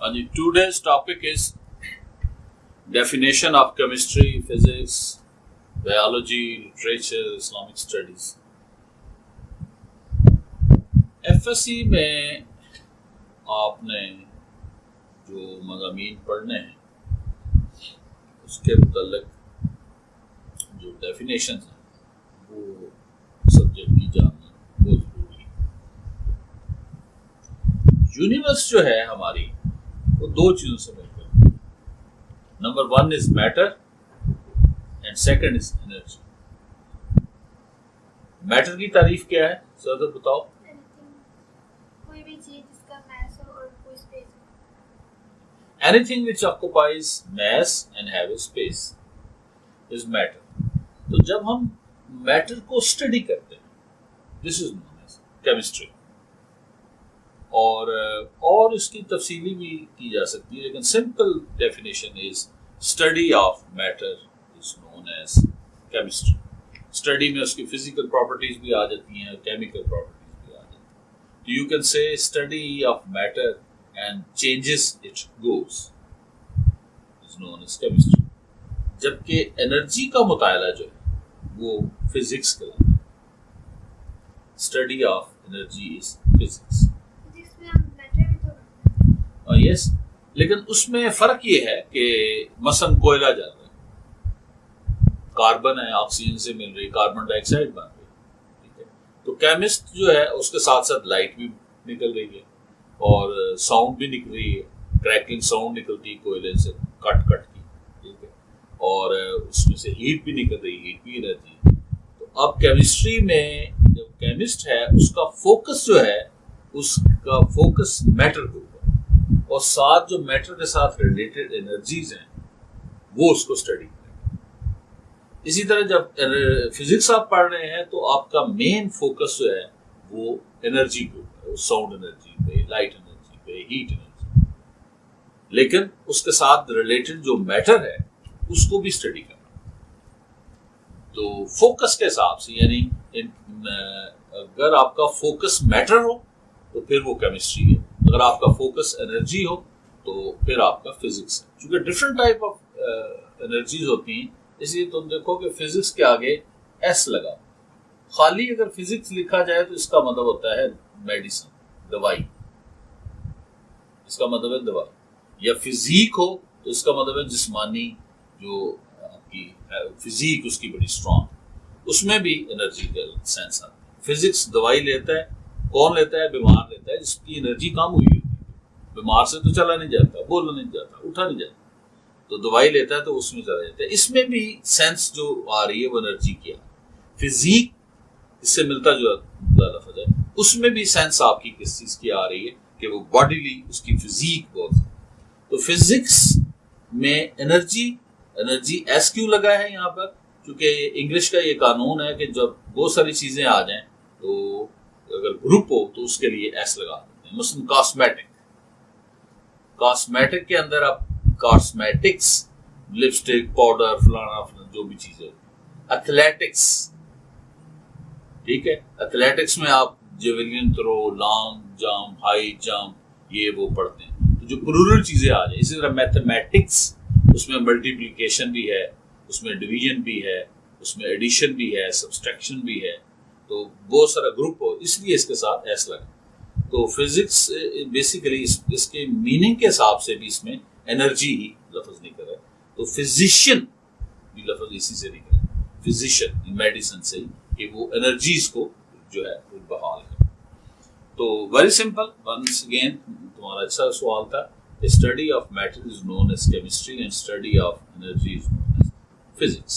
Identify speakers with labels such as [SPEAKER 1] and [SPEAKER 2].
[SPEAKER 1] And today's topic is definition of chemistry, physics, biology, literature, Islamic studies. FSC में आपने जो मज़ामीन पढ़ने हैं उसके मुताल्लिक जो डेफिनेशन हैं वो सब्जेक्ट की जानना बहुत ज़रूरी है। यूनिवर्स जो है हमारी वो दो चीज़ों से मिलकर है। Number one is matter and second is energy. Matter की तारीफ क्या है सर बताओ।
[SPEAKER 2] कोई भी चीज जिसका मास हो और कोई स्पेस हो।
[SPEAKER 1] Anything which occupies mass and have a space is matter. तो जब हम मैटर को स्टडी करते हैं this is known as chemistry. और इसकी तफसीली भी की जा सकती है, लेकिन simple definition is study of matter is known as chemistry. Study में उसकी फिजिकल प्रॉपर्टीज भी आ जाती हैं, केमिकल प्रॉपर्टीज भी आ जाती हैं। तो you can say study of matter and changes it goes is known as chemistry. जबकि एनर्जी का मुताला जो है वो फिजिक्स कहलाता है। Study of energy is physics. Yes, लेकिन उसमें फर्क ये है कि मसलन कोयला जल रहा है, कार्बन है, ऑक्सीजन से मिल रही, कार्बन डाइऑक्साइड बन रही, ठीक है। तो केमिस्ट जो है उसके साथ साथ लाइट भी निकल रही है और साउंड भी निकल रही है, क्रैकलिंग साउंड निकलती है कोयले से कट की, ठीक है। और उसमें से हीट भी निकल रही, हीट भी एनर्जी। तो अब केमिस्ट्री में जो केमिस्ट है उसका फोकस जो है उसका फोकस मैटर के ऊपर और साथ जो मैटर के साथ रिलेटेड एनर्जीज हैं वो उसको स्टडी करें। इसी तरह जब फिजिक्स आप पढ़ रहे हैं तो आपका मेन फोकस जो है वो एनर्जी के ऊपर है, साउंड एनर्जी पे, लाइट एनर्जी पे, हीट एनर्जी पे। लेकिन उसके साथ रिलेटेड जो मैटर है उसको भी स्टडी करना। तो फोकस के हिसाब से यानी अगर आपका फोकस मैटर हो तो फिर वो केमिस्ट्री है, अगर आपका फोकस एनर्जी हो तो फिर आपका फिजिक्स है। क्योंकि डिफरेंट टाइप ऑफ एनर्जीज होती हैं, इसलिए तुम देखो कि फिजिक्स के आगे एस लगा। खाली अगर फिजिक्स लिखा जाए तो इसका मतलब होता है मेडिसिन, दवाई, इसका मतलब है दवाई। या फिजिक हो तो इसका मतलब है जिस्मानी जो आपकी फिजिक उसकी बड़ी स्ट्रांग, उसमें भी एनर्जी का सेंस आता है। फिजिक्स दवाई लेता है, कौन लेता है? बीमार लेता है जिसकी एनर्जी कम हुई होती है। बीमार से तो चला नहीं जाता, बोलना नहीं जाता, उठा नहीं जाता, तो दवाई लेता है तो उसमें चला जाता है। इसमें भी सेंस जो आ रही है वो एनर्जी की है। फिजिक इससे मिलता जो लफ्ज़ है उसमें भी सेंस आपकी किस चीज़ की आ रही है कि वो बॉडीली उसकी फिजिक बहुत है। तो फिजिक्स में एनर्जी एस क्यों लगा है यहाँ पर? क्योंकि इंग्लिश का ये कानून है कि जब बहुत सारी चीज़ें आ जाएं तो अगर ग्रुप हो तो उसके लिए एस लगा देते हैं। मसलन कॉस्मेटिक के अंदर आप कॉस्मेटिक्स, लिपस्टिक, पाउडर, फलाना जो भी चीजें। एथलेटिक्स, ठीक है, एथलेटिक्स में आप javelin throw, long jump, high jump, ये वो पढ़ते हैं। तो जो प्लूरल चीजें आ जाए। इसी तरह मैथमेटिक्स, उसमें मल्टीप्लिकेशन भी है, उसमें डिवीजन भी है, उसमें एडिशन भी है, सब्सट्रैक्शन भी है। तो बहुत सारा ग्रुप हो, इसलिए इसके साथ एस लगा। तो फिजिक्स बेसिकली इसके मीनिंग के हिसाब से भी इसमें एनर्जी ही लफ्ज निकल है। तो फिजिशियन भी लफ्ज इसी से निकला है, फिजिशियन मेडिसिन से ही, कि वो एनर्जीज को जो है वो बहाल है। तो वेरी सिंपल, वंस अगेन तुम्हारा अच्छा सवाल था। Study of matter is known as chemistry and study of energy is known as physics.